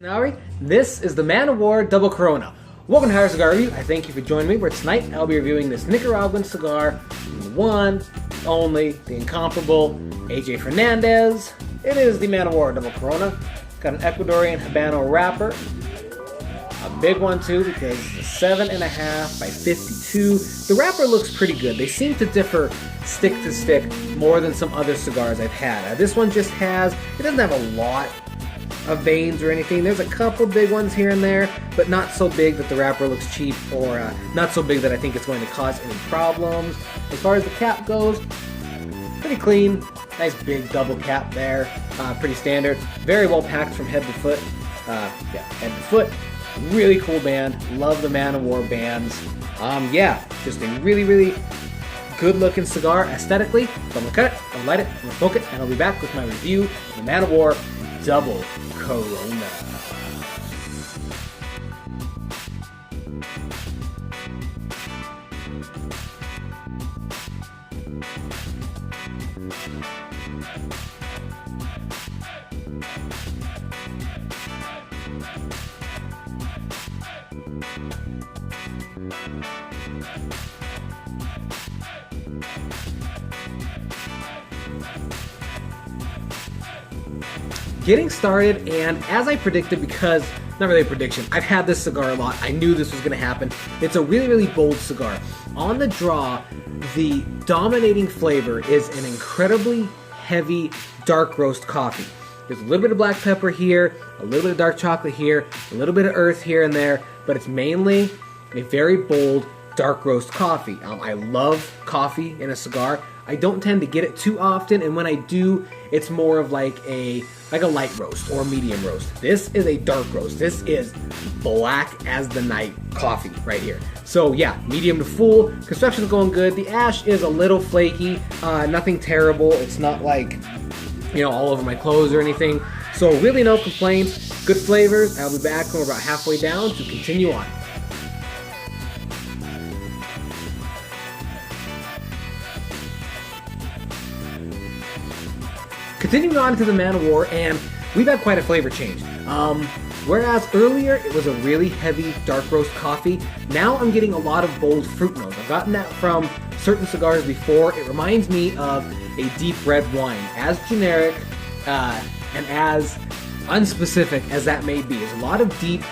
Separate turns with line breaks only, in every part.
Howry, this is the Man of War Double Corona. Welcome to Howry Cigar Review. I thank you for joining me, where tonight I'll be reviewing this Nicaraguan cigar, the one, only, the incomparable AJ Fernandez. It is the Man of War Double Corona. It's got an Ecuadorian Habano wrapper. A big one too, because it's 7.5 by 52. The wrapper looks pretty good. They seem to differ stick to stick more than some other cigars I've had. This one just has, it doesn't have a lot of veins or anything. There's a couple big ones here and there, but not so big that the wrapper looks cheap, or not so big that I think it's going to cause any problems. As far as the cap goes, pretty clean. Nice big double cap there. Pretty standard. Very well packed from head to foot. Head to foot. Really cool band. Love the Man of War bands. Just a really good looking cigar aesthetically. So I'm gonna cut it, I'm gonna light it, I'm gonna smoke it, and I'll be back with my review of the Man of War Double Corona. Getting started, and as I predicted, because, not really a prediction, I've had this cigar a lot, I knew this was going to happen. It's a really bold cigar. On the draw, the dominating flavor is an incredibly heavy dark roast coffee. There's a little bit of black pepper here, a little bit of dark chocolate here, a little bit of earth here and there, but it's mainly a very bold dark roast coffee. I love coffee in a cigar. I don't tend to get it too often, and when I do, it's more of like a light roast or medium roast. This is a dark roast. This is black as the night coffee right here. So yeah, medium to full. Construction's going good. The ash is a little flaky. Nothing terrible. It's not like, all over my clothes or anything. So really no complaints. Good flavors. I'll be back when we're about halfway down to continue on. Continuing on to the Man of War, and we've had quite a flavor change. Whereas earlier it was a really heavy dark roast coffee, now I'm getting a lot of bold fruit notes. I've gotten that from certain cigars before. It reminds me of a deep red wine. As generic and as unspecific as that may be, there's a lot of deep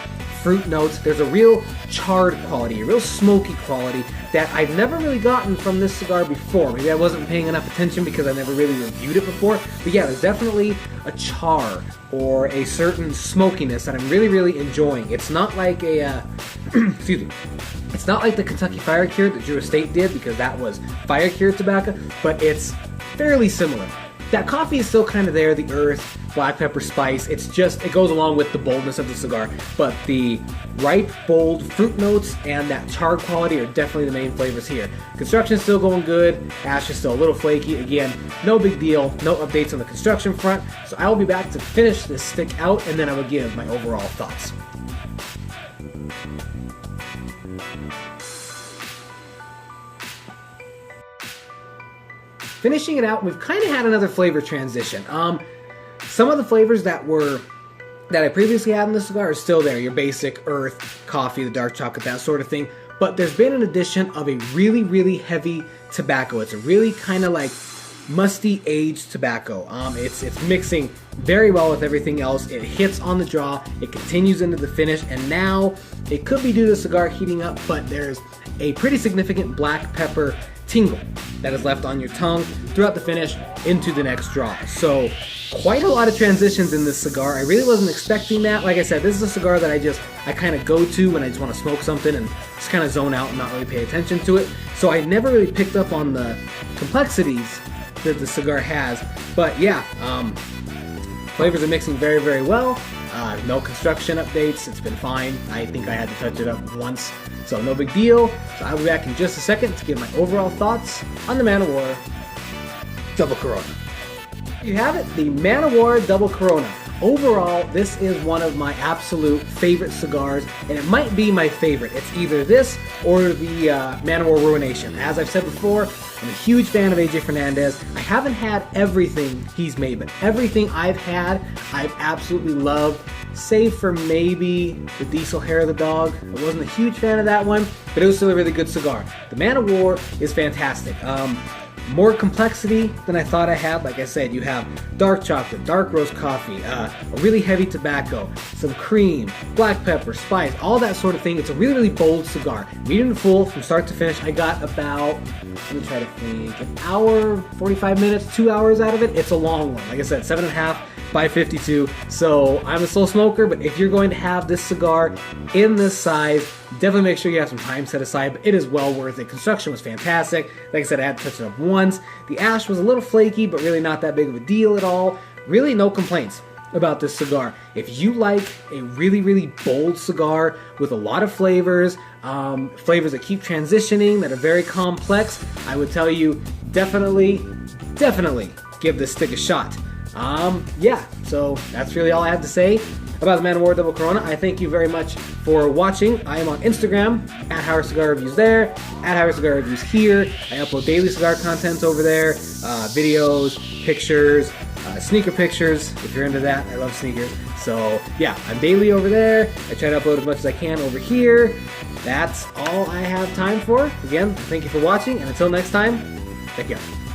fruit notes. There's a real charred quality, a real smoky quality that I've never really gotten from this cigar before. Maybe I wasn't paying enough attention because I never really reviewed it before. But yeah, there's definitely a char or a certain smokiness that I'm really enjoying. It's not like a, excuse me, it's not like the Kentucky Fire Cured that Drew Estate did, because that was fire cured tobacco, but it's fairly similar. That coffee is still kind of there, the earth, black pepper, spice. It's just, it goes along with the boldness of the cigar. But the ripe, bold fruit notes and that charred quality are definitely the main flavors here. Construction's still going good. Ash is still a little flaky. Again, no big deal. No updates on the construction front. So I will be back to finish this stick out, and then I will give my overall thoughts. Finishing it out, we've kind of had another flavor transition. Some of the flavors that I previously had in the cigar are still there. Your basic earth, coffee, the dark chocolate, that sort of thing. But there's been an addition of a really heavy tobacco. It's a really kind of like musty aged tobacco. It's mixing very well with everything else. It hits on the draw. It continues into the finish, and now it could be due to the cigar heating up, but there's a pretty significant black pepper tingle that is left on your tongue throughout the finish into the next draw. So quite a lot of transitions in this cigar. I really wasn't expecting that. Like I said, this is a cigar that I kind of go to when I just want to smoke something and just kind of zone out and not really pay attention to it. So I never really picked up on the complexities that the cigar has. But yeah, flavors are mixing very well. No construction updates. It's been fine. I think I had to touch it up once, so no big deal. So I'll be back in just a second to give my overall thoughts on the Man of War Double Corona. You have it, the Man of War Double Corona. Overall, this is one of my absolute favorite cigars, and it might be my favorite. It's either this or the Man of War Ruination. As I've said before, I'm a huge fan of AJ Fernandez. I haven't had everything he's made, but everything I've had, I've absolutely loved, save for maybe the Diesel Hair of the Dog. I wasn't a huge fan of that one, but it was still a really good cigar. The Man of War is fantastic. More complexity than I thought I had. Like I said, you have dark chocolate, dark roast coffee, a really heavy tobacco, some cream, black pepper, spice, all that sort of thing. It's a really, really bold cigar. Medium to full from start to finish. I got about, let me try to think, an hour, 45 minutes, 2 hours out of it. It's a long one. Like I said, 7.5 by 52. So I'm a slow smoker, but if you're going to have this cigar in this size, definitely make sure you have some time set aside, but it is well worth it. Construction was fantastic. Like I said, I had to touch it up once. The ash was a little flaky, but really not that big of a deal at all. Really no complaints about this cigar. If you like a really, really bold cigar with a lot of flavors, flavors that keep transitioning, that are very complex, I would tell you definitely give this stick a shot. Yeah, so that's really all I have to say about the Man of War Double Corona. I thank you very much for watching. I am on Instagram, at HowreyCigarReviews there, at HowreyCigarReviews here. I upload daily cigar content over there, videos, pictures, sneaker pictures, if you're into that. I love sneakers. So yeah, I'm daily over there. I try to upload as much as I can over here. That's all I have time for. Again, thank you for watching, and until next time, take care.